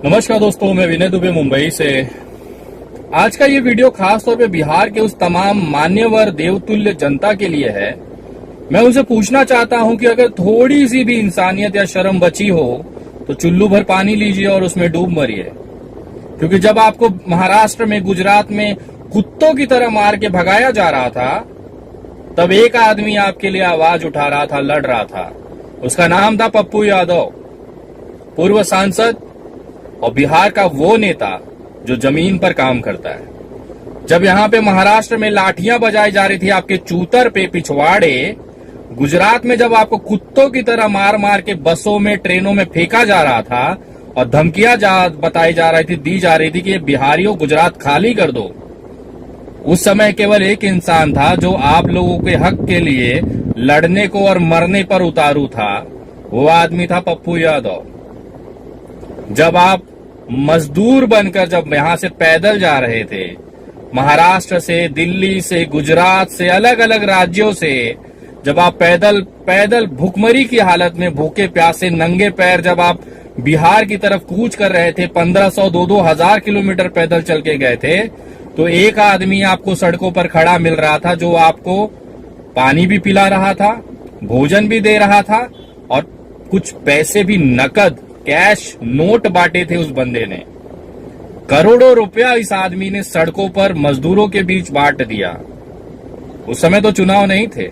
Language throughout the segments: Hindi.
नमस्कार दोस्तों, मैं विनय दुबे मुंबई से। आज का ये वीडियो खास तौर पे बिहार के उस तमाम मान्यवर देवतुल्य जनता के लिए है। मैं उनसे पूछना चाहता हूं कि अगर थोड़ी सी भी इंसानियत या शर्म बची हो तो चुल्लू भर पानी लीजिए और उसमें डूब मरिए। क्योंकि जब आपको महाराष्ट्र में, गुजरात में कुत्तों की तरह मार के भगाया जा रहा था, तब एक आदमी आपके लिए आवाज उठा रहा था, लड़ रहा था। उसका नाम था पप्पू यादव, पूर्व सांसद और बिहार का वो नेता जो जमीन पर काम करता है। जब यहाँ पे महाराष्ट्र में लाठियां बजाई जा रही थी आपके चूतर पे पिछवाड़े, गुजरात में जब आपको कुत्तों की तरह मार मार के बसों में, ट्रेनों में फेंका जा रहा था और धमकियां बताई जा रही थी, दी जा रही थी कि बिहारियों गुजरात खाली कर दो, उस समय केवल एक इंसान था जो आप लोगों के हक के लिए लड़ने को और मरने पर उतारू था। वो आदमी था पप्पू यादव। जब आप मजदूर बनकर जब यहां से पैदल जा रहे थे, महाराष्ट्र से, दिल्ली से, गुजरात से, अलग अलग राज्यों से, जब आप पैदल भूखमरी की हालत में, भूखे प्यासे नंगे पैर जब आप बिहार की तरफ कूच कर रहे थे, 1500 2-2000 किलोमीटर पैदल चल के गए थे, तो एक आदमी आपको सड़कों पर खड़ा मिल रहा था जो आपको पानी भी पिला रहा था, भोजन भी दे रहा था और कुछ पैसे भी, नकद कैश नोट बांटे थे उस बंदे ने। करोड़ों रुपया इस आदमी ने सड़कों पर मजदूरों के बीच बांट दिया। उस समय तो चुनाव नहीं थे।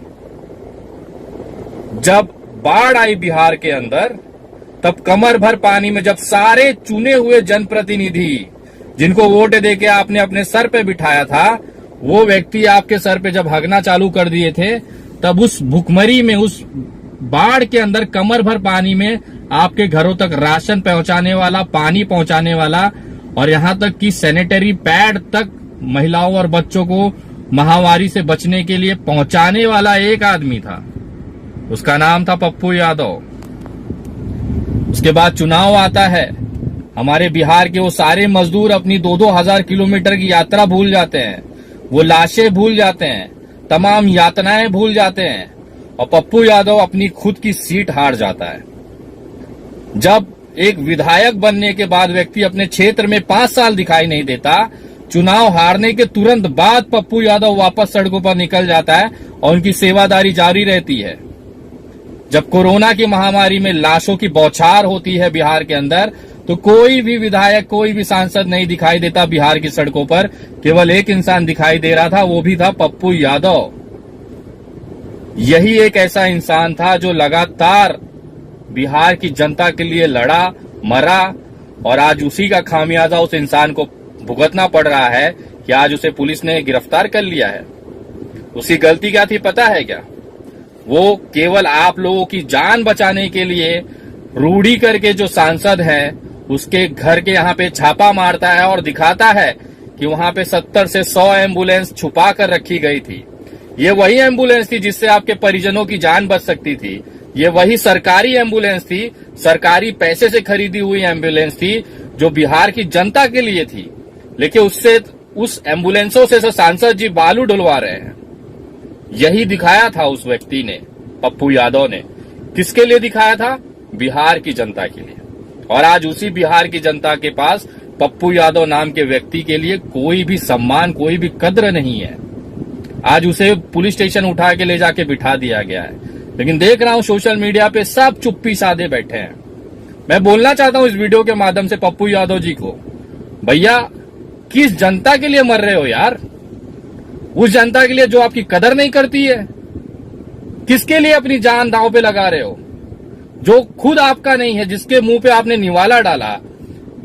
जब बाढ़ आई बिहार के अंदर, तब कमर भर पानी में जब सारे चुने हुए जनप्रतिनिधि जिनको वोट देके आपने अपने सर पे बिठाया था, वो व्यक्ति आपके सर पे जब हगना चालू कर दिए थे, तब उस भुखमरी में, उस बाढ़ के अंदर कमर भर पानी में आपके घरों तक राशन पहुंचाने वाला, पानी पहुंचाने वाला और यहां तक कि सैनिटरी पैड तक महिलाओं और बच्चों को महामारी से बचने के लिए पहुंचाने वाला एक आदमी था। उसका नाम था पप्पू यादव। उसके बाद चुनाव आता है। हमारे बिहार के वो सारे मजदूर अपनी 2-2 हजार किलोमीटर की यात्रा भूल जाते हैं, वो लाशें भूल जाते हैं, तमाम यातनाएं भूल जाते हैं और पप्पू यादव अपनी खुद की सीट हार जाता है। जब एक विधायक बनने के बाद व्यक्ति अपने क्षेत्र में 5 साल दिखाई नहीं देता, चुनाव हारने के तुरंत बाद पप्पू यादव वापस सड़कों पर निकल जाता है और उनकी सेवादारी जारी रहती है। जब कोरोना की महामारी में लाशों की बौछार होती है बिहार के अंदर, तो कोई भी विधायक, कोई भी सांसद नहीं दिखाई देता बिहार की सड़कों पर। केवल एक इंसान दिखाई दे रहा था, वो भी था पप्पू यादव। यही एक ऐसा इंसान था जो लगातार बिहार की जनता के लिए लड़ा, मरा और आज उसी का खामियाजा उस इंसान को भुगतना पड़ रहा है कि आज उसे पुलिस ने गिरफ्तार कर लिया है। उसकी गलती क्या थी पता है क्या? वो केवल आप लोगों की जान बचाने के लिए रूढ़ी करके जो सांसद है, उसके घर के यहाँ पे छापा मारता है और दिखाता है कि वहां पे 70 से 100 एम्बुलेंस छुपा कर रखी गई थी। ये वही एम्बुलेंस थी जिससे आपके परिजनों की जान बच सकती थी। ये वही सरकारी एम्बुलेंस थी, सरकारी पैसे से खरीदी हुई एम्बुलेंस थी जो बिहार की जनता के लिए थी। लेकिन उस एम्बुलेंसों से सांसद जी बालू डुलवा रहे हैं। यही दिखाया था उस व्यक्ति ने, पप्पू यादव ने। किसके लिए दिखाया था? बिहार की जनता के लिए। और आज उसी बिहार की जनता के पास पप्पू यादव नाम के व्यक्ति के लिए कोई भी सम्मान, कोई भी कद्र नहीं है। आज उसे पुलिस स्टेशन उठा के ले जाके बिठा दिया गया है। लेकिन देख रहा हूं सोशल मीडिया पे सब चुप्पी साधे बैठे हैं। मैं बोलना चाहता हूं इस वीडियो के माध्यम से पप्पू यादव जी को, भैया किस जनता के लिए मर रहे हो यार? उस जनता के लिए जो आपकी कदर नहीं करती है? किसके लिए अपनी जान दांव पे लगा रहे हो? जो खुद आपका नहीं है, जिसके मुंह पे आपने निवाला डाला।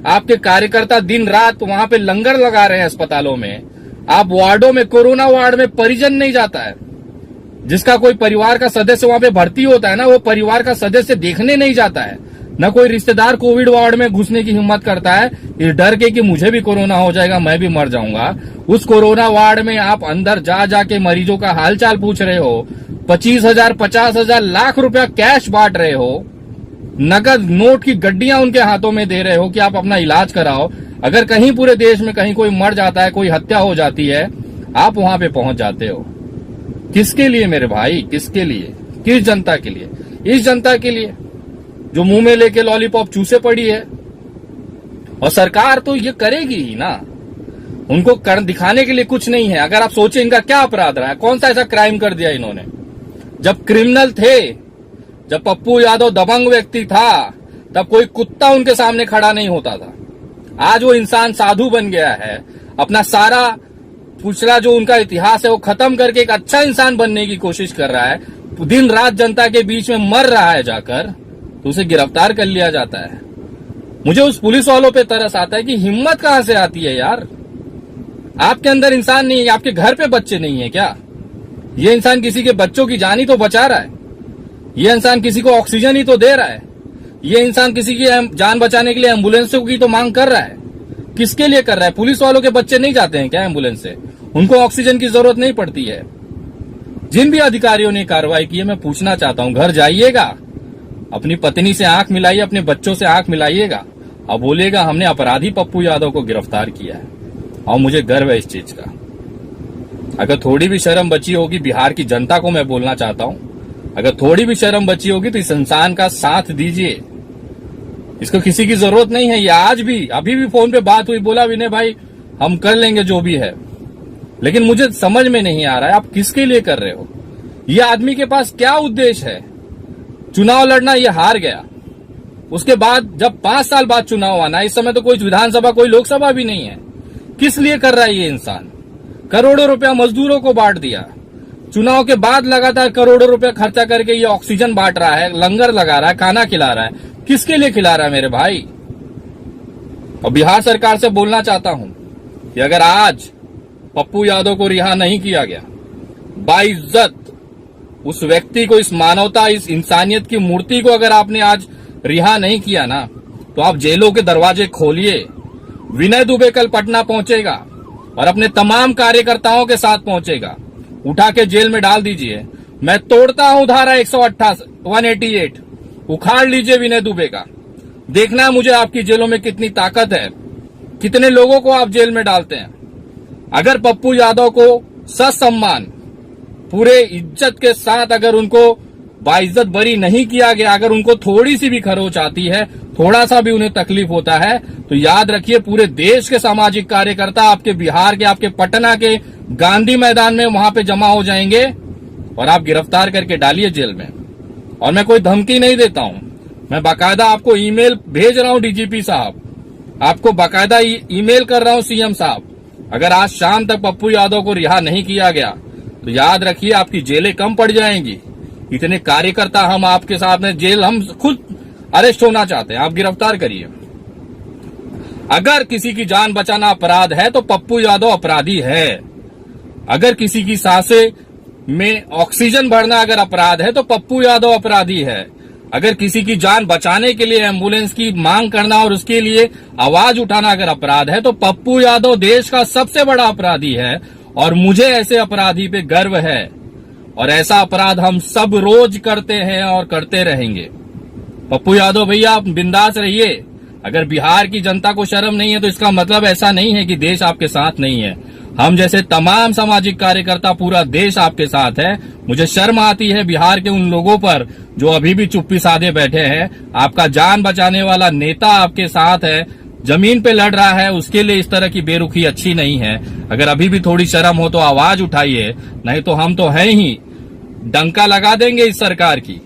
आपके कार्यकर्ता दिन रात वहां पे लंगर लगा रहे हैं अस्पतालों में। आप वार्डों में, कोरोना वार्ड में परिजन नहीं जाता है। जिसका कोई परिवार का सदस्य वहां पे भर्ती होता है ना, वो परिवार का सदस्य देखने नहीं जाता है। न कोई रिश्तेदार कोविड वार्ड में घुसने की हिम्मत करता है इस डर के कि मुझे भी कोरोना हो जाएगा, मैं भी मर जाऊंगा। उस कोरोना वार्ड में आप अंदर जा जाके मरीजों का हालचाल पूछ रहे हो, 25,000, 50,000, लाख रुपया कैश बांट रहे हो, नगद नोट की गड्डियां उनके हाथों में दे रहे हो कि आप अपना इलाज कराओ। अगर कहीं पूरे देश में कहीं कोई मर जाता है, कोई हत्या हो जाती है, आप वहां पे पहुंच जाते हो। किसके लिए मेरे भाई? किसके लिए? किस जनता के लिए? इस जनता के लिए जो मुंह में लेके लॉलीपॉप चूसे पड़ी है। और सरकार तो ये करेगी ही ना, उनको दिखाने के लिए कुछ नहीं है। अगर आप सोचें इनका क्या अपराध रहा है, कौन सा ऐसा क्राइम कर दिया इन्होंने। जब क्रिमिनल थे, जब पप्पू यादव दबंग व्यक्ति था, तब कोई कुत्ता उनके सामने खड़ा नहीं होता था। आज वो इंसान साधु बन गया है, अपना सारा पिछला जो उनका इतिहास है वो खत्म करके एक अच्छा इंसान बनने की कोशिश कर रहा है, दिन रात जनता के बीच में मर रहा है जाकर, तो उसे गिरफ्तार कर लिया जाता है। मुझे उस पुलिस वालों पे तरस आता है कि हिम्मत कहां से आती है यार। आपके अंदर इंसान नहीं है, आपके घर पे बच्चे नहीं है क्या? ये इंसान किसी के बच्चों की जान ही तो बचा रहा है, ये इंसान किसी को ऑक्सीजन ही तो दे रहा है, ये इंसान किसी की जान बचाने के लिए एम्बुलेंसों की तो मांग कर रहा है। किसके लिए कर रहा है? पुलिस वालों के बच्चे नहीं जाते हैं क्या एम्बुलेंस से? उनको ऑक्सीजन की जरूरत नहीं पड़ती है? जिन भी अधिकारियों ने कार्रवाई की है, मैं पूछना चाहता हूं, घर जाइएगा, अपनी पत्नी से आंख मिलाइए, अपने बच्चों से आंख मिलाइएगा, अब बोलिएगा हमने अपराधी पप्पू यादव को गिरफ्तार किया है, और मुझे गर्व है इस चीज का। अगर थोड़ी भी शर्म बची होगी, बिहार की जनता को मैं बोलना चाहता हूं, अगर थोड़ी भी शर्म बची होगी तो इस इंसान का साथ दीजिए। इसको किसी की जरूरत नहीं है। ये आज भी, अभी भी फोन पे बात हुई, बोला विनय भाई हम कर लेंगे जो भी है, लेकिन मुझे समझ में नहीं आ रहा है आप किसके लिए कर रहे हो। ये आदमी के पास क्या उद्देश्य है? चुनाव लड़ना, ये हार गया, उसके बाद जब 5 साल बाद चुनाव आना, इस समय तो कोई विधानसभा कोई लोकसभा भी नहीं है। किस लिए कर रहा है ये इंसान? करोड़ों रुपया मजदूरों को बांट दिया, चुनाव के बाद लगातार करोड़ों रुपया खर्चा करके ये ऑक्सीजन बांट रहा है, लंगर लगा रहा है, खाना खिला रहा है। किसके लिए खिला रहा है मेरे भाई? और बिहार सरकार से बोलना चाहता हूं कि अगर आज पप्पू यादव को रिहा नहीं किया गया, बाइज्जत उस व्यक्ति को, इस मानवता, इस इंसानियत की मूर्ति को अगर आपने आज रिहा नहीं किया ना, तो आप जेलों के दरवाजे खोलिए। विनय दुबे कल पटना पहुंचेगा और अपने तमाम कार्यकर्ताओं के साथ पहुंचेगा, उठा के जेल में डाल दीजिए। मैं तोड़ता हूं धारा 188, उखाड़ लीजिए विनय दुबे का। देखना है मुझे आपकी जेलों में कितनी ताकत है, कितने लोगों को आप जेल में डालते हैं। अगर पप्पू यादव को ससम्मान, पूरे इज्जत के साथ अगर उनको बाइज्जत बरी नहीं किया गया, अगर उनको थोड़ी सी भी खरोच आती है, थोड़ा सा भी उन्हें तकलीफ होता है, तो याद रखिए पूरे देश के सामाजिक कार्यकर्ता आपके बिहार के, आपके पटना के गांधी मैदान में वहां पे जमा हो जाएंगे और आप गिरफ्तार करके डालिए जेल में। और मैं कोई धमकी नहीं देता हूं, मैं बाकायदा आपको ईमेल भेज रहा हूं डीजीपी साहब, आपको बाकायदा ईमेल कर रहा हूं सीएम साहब। अगर आज शाम तक पप्पू यादव को रिहा नहीं किया गया तो याद रखिए आपकी जेलें कम पड़ जाएंगी। इतने कार्यकर्ता हम आपके साथ में, जेल हम खुद अरेस्ट होना चाहते हैं, आप गिरफ्तार करिए। अगर किसी की जान बचाना अपराध है तो पप्पू यादव अपराधी है। अगर किसी की सांसें में ऑक्सीजन भरना अगर अपराध है तो पप्पू यादव अपराधी है। अगर किसी की जान बचाने के लिए एम्बुलेंस की मांग करना और उसके लिए आवाज उठाना अगर अपराध है तो पप्पू यादव देश का सबसे बड़ा अपराधी है। और मुझे ऐसे अपराधी पे गर्व है, और ऐसा अपराध हम सब रोज करते हैं और करते रहेंगे। पप्पू यादव भैया आप बिंदास रहिए। अगर बिहार की जनता को शर्म नहीं है तो इसका मतलब ऐसा नहीं है कि देश आपके साथ नहीं है। हम जैसे तमाम सामाजिक कार्यकर्ता, पूरा देश आपके साथ है। मुझे शर्म आती है बिहार के उन लोगों पर जो अभी भी चुप्पी साधे बैठे हैं। आपका जान बचाने वाला नेता आपके साथ है, जमीन पे लड़ रहा है, उसके लिए इस तरह की बेरुखी अच्छी नहीं है। अगर अभी भी थोड़ी शर्म हो तो आवाज उठाइए, नहीं तो हम तो हैं ही, डंका लगा देंगे इस सरकार की।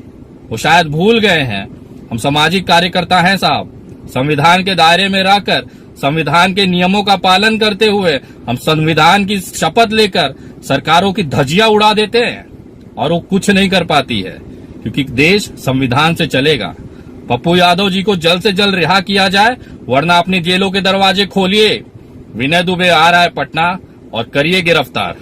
वो शायद भूल गए हैं, हम सामाजिक कार्यकर्ता हैं साहब। संविधान के दायरे में रहकर, संविधान के नियमों का पालन करते हुए हम संविधान की शपथ लेकर सरकारों की धज्जियां उड़ा देते हैं और वो कुछ नहीं कर पाती है, क्योंकि देश संविधान से चलेगा। पप्पू यादव जी को जल्द से जल्द रिहा किया जाए, वरना अपनी जेलों के दरवाजे खोलिए। विनय दुबे आ रहा है पटना, और करिए गिरफ्तार।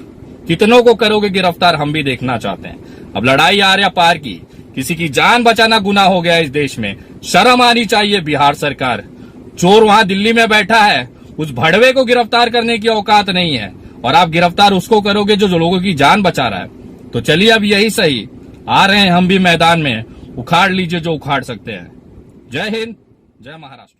कितनों को करोगे गिरफ्तार, हम भी देखना चाहते हैं। अब लड़ाई आर्या पार की, किसी की जान बचाना गुनाह हो गया इस देश में। शर्म आनी चाहिए बिहार सरकार। चोर वहां दिल्ली में बैठा है, उस भड़वे को गिरफ्तार करने की औकात नहीं है, और आप गिरफ्तार उसको करोगे जो लोगों की जान बचा रहा है। तो चलिए अब यही सही, आ रहे हैं हम भी मैदान में, उखाड़ लीजिए जो उखाड़ सकते हैं। जय हिंद, जय महाराष्ट्र।